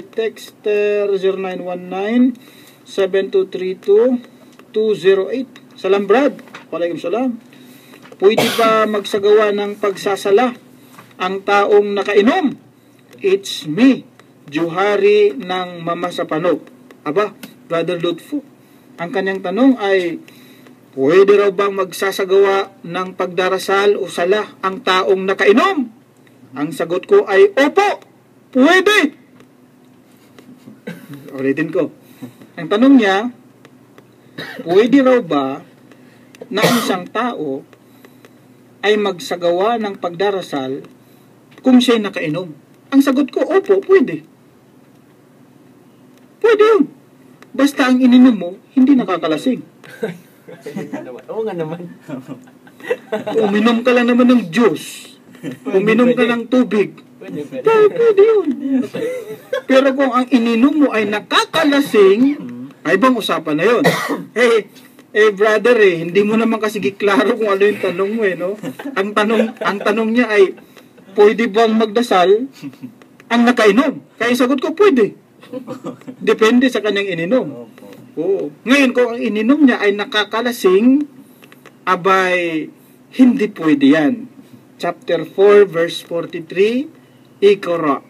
Texter 0919-7232-208. Salam Brad. Waalaikumsalam. Pwede ba magsagawa ng pagsasala ang taong nakainom? It's me, Juhari ng Mama sa Panok. Aba, Brother Lutfo, ang kanyang tanong ay, pwede raw bang magsasagawa ng pagdarasal o sala ang taong nakainom? Ang sagot ko ay, opo, pwede. Ulitin ko. Ang tanong niya, pwede raw ba na isang tao ay magsagawa ng pagdarasal kung siya'y nakainom? Ang sagot ko, opo, pwede. Pwede yun. Basta ang ininom mo, hindi nakakalasing. Oo nga naman. Uminom ka lang naman ng juice. Uminom ka ng tubig. Pwede. Pwede yun. Pero kung ang ininom mo ay nakakalasing, ay bang usapan na yun? Brother, hindi mo naman kasi giklaro kung ano yung tanong mo, no? Ang tanong niya ay, pwede bang magdasal ang nakainom? Kaya sagot ko, pwede. Depende sa kanyang ininom. Oo. Ngayon, kung ang ininom niya ay nakakalasing, abay, hindi pwede yan. Chapter 4, verse 43, Iqra.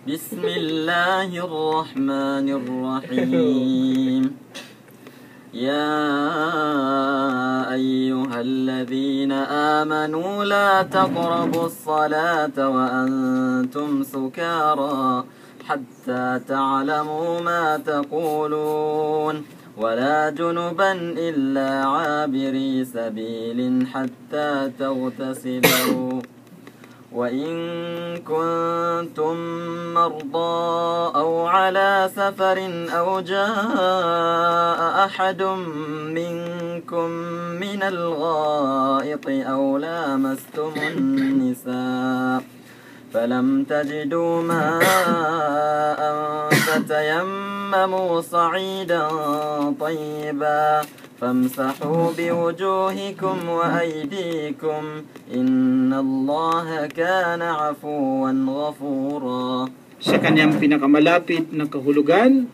Bismillahirrahmanirrahim. يا أيها الذين آمنوا لا تقربوا الصلاة وأنتم سكارى حتى تعلموا ما تقولون ولا جنبا إلا عابري سبيل حتى تغتسلوا وإن كنتم مرضى أو على سفر أو جاء أحد منكم من الغائط أو لامستم النساء فلم تجدوا ماء فتيمموا صعيدا طيبا فامسحوا بوجوهكم وأيديكم إن الله كان عفوا غفورا. Sa kanyang pinakamalapit na kahulugan,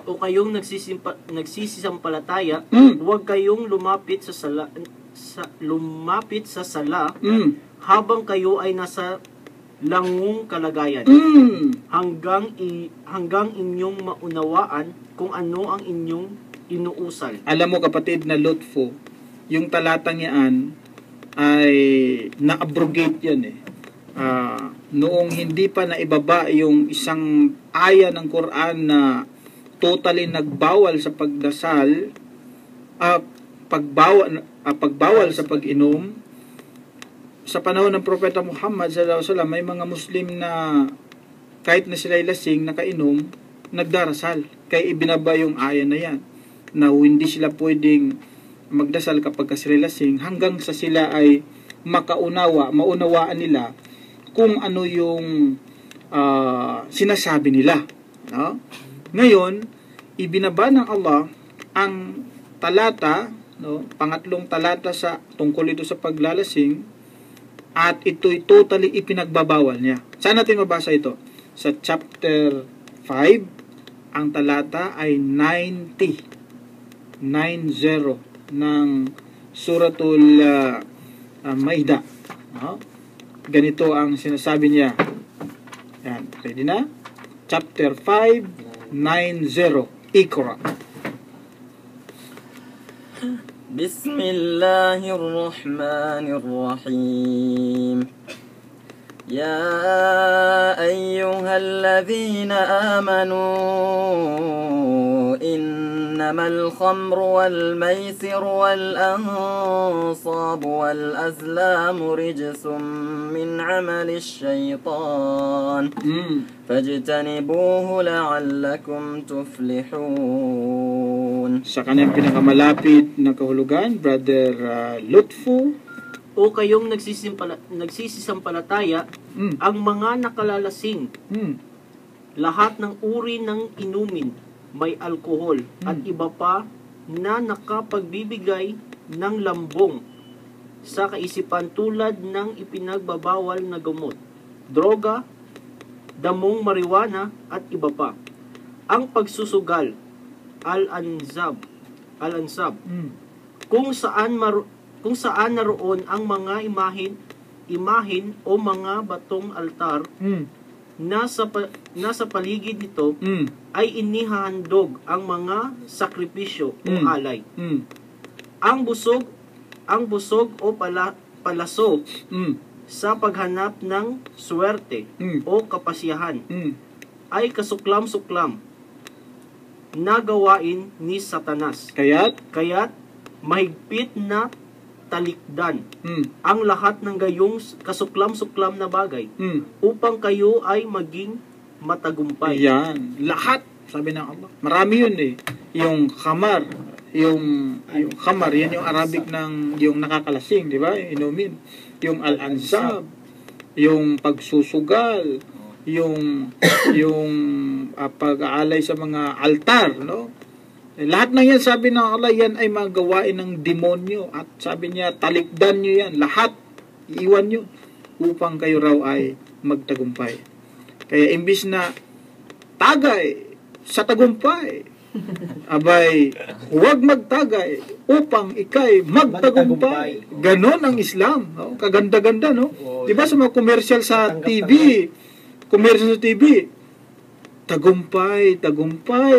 O kayong nagsisisampalataya, huwag kayong lumapit sa sala habang kayo ay nasa langong kalagayan hanggang inyong maunawaan kung ano ang inyong inuusal. Alam mo kapatid na Lutfo, yung talatang yan ay na-abrogate yan noong hindi pa naibaba yung isang aya ng Quran na totally nagbawal sa pagdasal, pagbawal sa pag-inom. Sa panahon ng Propeta Muhammad sallallahu alaihi wasallam, may mga Muslim na kahit na sila'y lasing, nakainom, nagdarasal. Kaya ibinaba yung aya na yan, na hindi sila pwedeng magdasal kapag sila'y lasing, hanggang sa sila ay maunawaan nila kung ano yung sinasabi nila. No? Ngayon, ibinaba ng Allah ang talata, no, pangatlong talata sa tungkol ito sa paglalasing, at ito'y totally ipinagbabawal niya. Saan natin mabasa ito? Sa chapter 5, ang talata ay 90 ng Suratul Maida. No? Ganito ang sinasabi niya. Yan, ready na? Chapter 5, 90. Iqra. بسم الله الرحمن الرحيم يا أيها الذين آمنوا إنما الخمر والميسر والأنصاب والأزلام رجس من عمل الشيطان فاجتنبوه لعلكم تفلحون. Sa kanyang pinakamalapit na kahulugan, Brother Lutfo. O kayong nagsisisampalataya, ang mga nakalalasing, lahat ng uri ng inumin, may alkohol, at iba pa na nakapagbibigay ng lambong sa kaisipan tulad ng ipinagbabawal na gamot, droga, damong marijuana at iba pa. Ang pagsusugal, al-ansab, kung saan naroon ang mga imahin o mga batong altar nasa paligid nito ay inihahandog ang mga sakripisyo o alay. Ang busog o palaso sa paghanap ng swerte o kapasyahan ay kasuklam-suklam na gawain ni Satanas. Kaya't mahigpit na talikdan ang lahat ng gayong kasuklam-suklam na bagay upang kayo ay maging matagumpay. Yan. Lahat, sabi ng Allah. Marami yun eh. Yung khamar, yung khamar, yan yung Arabic ng yung nakakalasing, di ba? Inumin. Yung al-ansab, yung pagsusugal, yung pag-aalay sa mga altar, no? Lahat ng yan, sabi ng Allah, yan ay magawain ng demonyo. At sabi niya, talikdan nyo yan. Lahat, iiwan nyo upang kayo raw ay magtagumpay. Kaya imbis na tagay sa tagumpay, abay, huwag magtagay upang ikay magtagumpay. Ganon ang Islam. No? Kaganda-ganda, no? Diba sa mga commercial sa TV, tagumpay,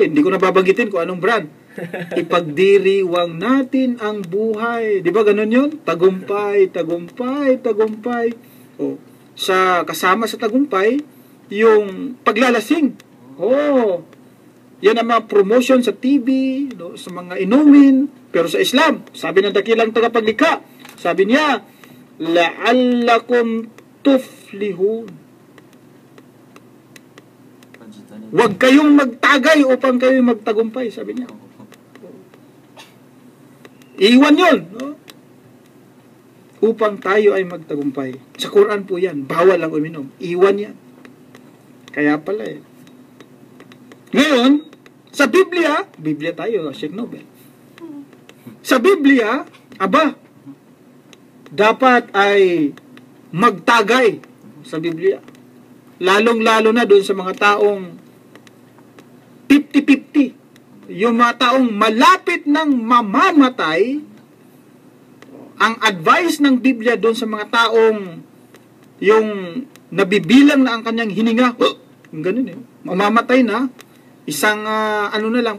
hindi ko nababanggitin kung anong brand. Ipagdiriwang natin ang buhay. Di ba ganun yun? Tagumpay. O, kasama sa tagumpay, yung paglalasing. Yan ang mga promotion sa TV, no, sa mga inumin. Pero sa Islam, sabi ng dakilang tagapaglikha, sabi niya, la'allakum tuflihun. Huwag kayong magtagay upang kayo magtagumpay, sabi niya. Iwan yun, no? Upang tayo ay magtagumpay. Sa Quran po yan, bawal ang uminom. Iwan yan. Kaya pala eh. Ngayon, sa Biblia tayo, Sheikh Nobel. Sa Biblia, dapat ay magtagay sa Biblia. Lalong-lalo na doon sa mga taong 50-50. Yung mga taong malapit ng mamamatay, ang advice ng Biblia doon sa mga taong yung nabibilang na ang kanyang hininga, yung ganun eh, mamamatay na, isang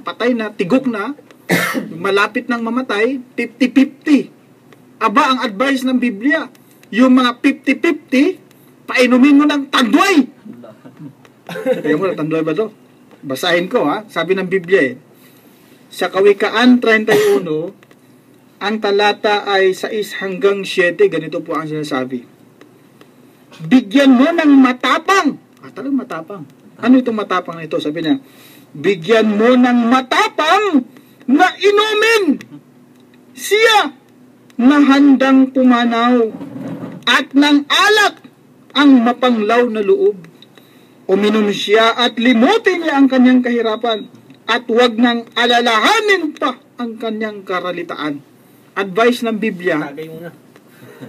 patay na, tigok na, malapit ng mamatay, 50-50. Ang advice ng Biblia, yung mga 50-50, painumin mo ng tanduay. Kaya mo na, tanduay ba to? Basahin ko sabi ng Biblia sa Kawikaan 31, ang talata ay 6 hanggang 7, ganito po ang sinasabi. Bigyan mo ng matapang. Talagang matapang. Ano itong matapang na ito? Sabi niya, bigyan mo ng matapang na inumin siya na handang pumanaw at ng alak ang mapanglaw na loob. Uminom siya at limutin niya ang kanyang kahirapan at huwag nang alalahanin pa ang kanyang karalitaan. Advice ng Biblia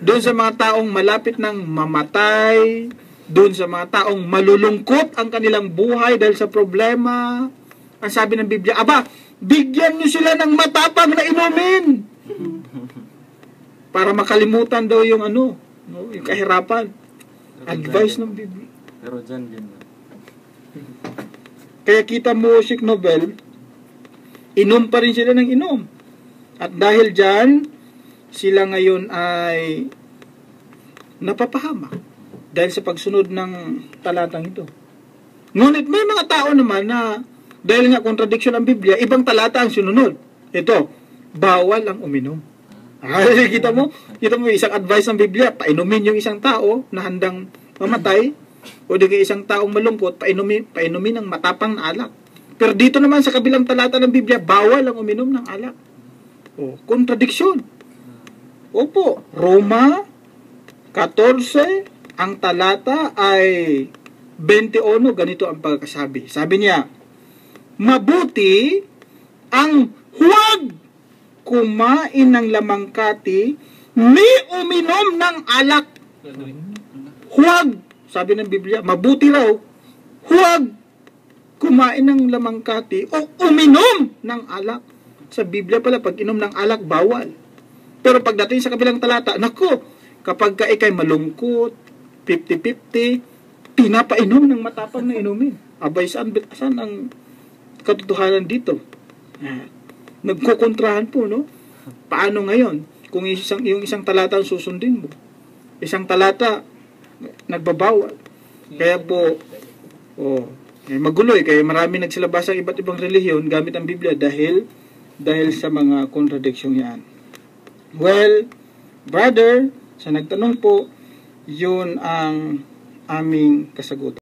doon sa mga taong malapit ng mamatay, doon sa mga taong malulungkot ang kanilang buhay dahil sa problema. Ang sabi ng Biblia, bigyan niyo sila ng matapang na inumin para makalimutan daw yung yung kahirapan. Advice ng Biblia. Pero dyan din. Kaya kita mo, Sheikh Nobel, inom pa rin sila ng inom. At dahil dyan, sila ngayon ay napapahamak dahil sa pagsunod ng talatang ito. Ngunit may mga tao naman na dahil nga contradiction ang Biblia, ibang talata ang sununod. Ito, bawal ang uminom. Kita mo isang advice ng Biblia, painumin yung isang tao na handang mamatay, o di kay isang taong malungkot, painumin ng matapang na alak. Pero dito naman sa kabilang talata ng Biblia, bawal ang uminom ng alak. Kontradiksyon. Opo, Roma 14, ang talata ay 21, ganito ang pagkasabi. Sabi niya, mabuti ang huwag kumain ng lamangkati ni uminom ng alak. Huwag, sabi ng Biblia, mabuti raw huwag kumain ng lamangkati o uminom ng alak. Sa Biblia pala, pag inom ng alak, bawal. Pero pagdating sa kabilang talata, nako, kapag ka ikay malungkot, 50-50, pinapainom ng matapang na inumin. Abay, saan ang katotohanan dito? Nagkukontrahan po, no? Paano ngayon? Kung yung isang talata ang susundin mo, isang talata nagbabawal. Kaya po, magulo kaya marami nagsilabas ang iba't ibang relihiyon gamit ang Biblia dahil sa mga kontradiksyong yan. Well, brother, sa nagtanong po, yun ang aming kasagutan.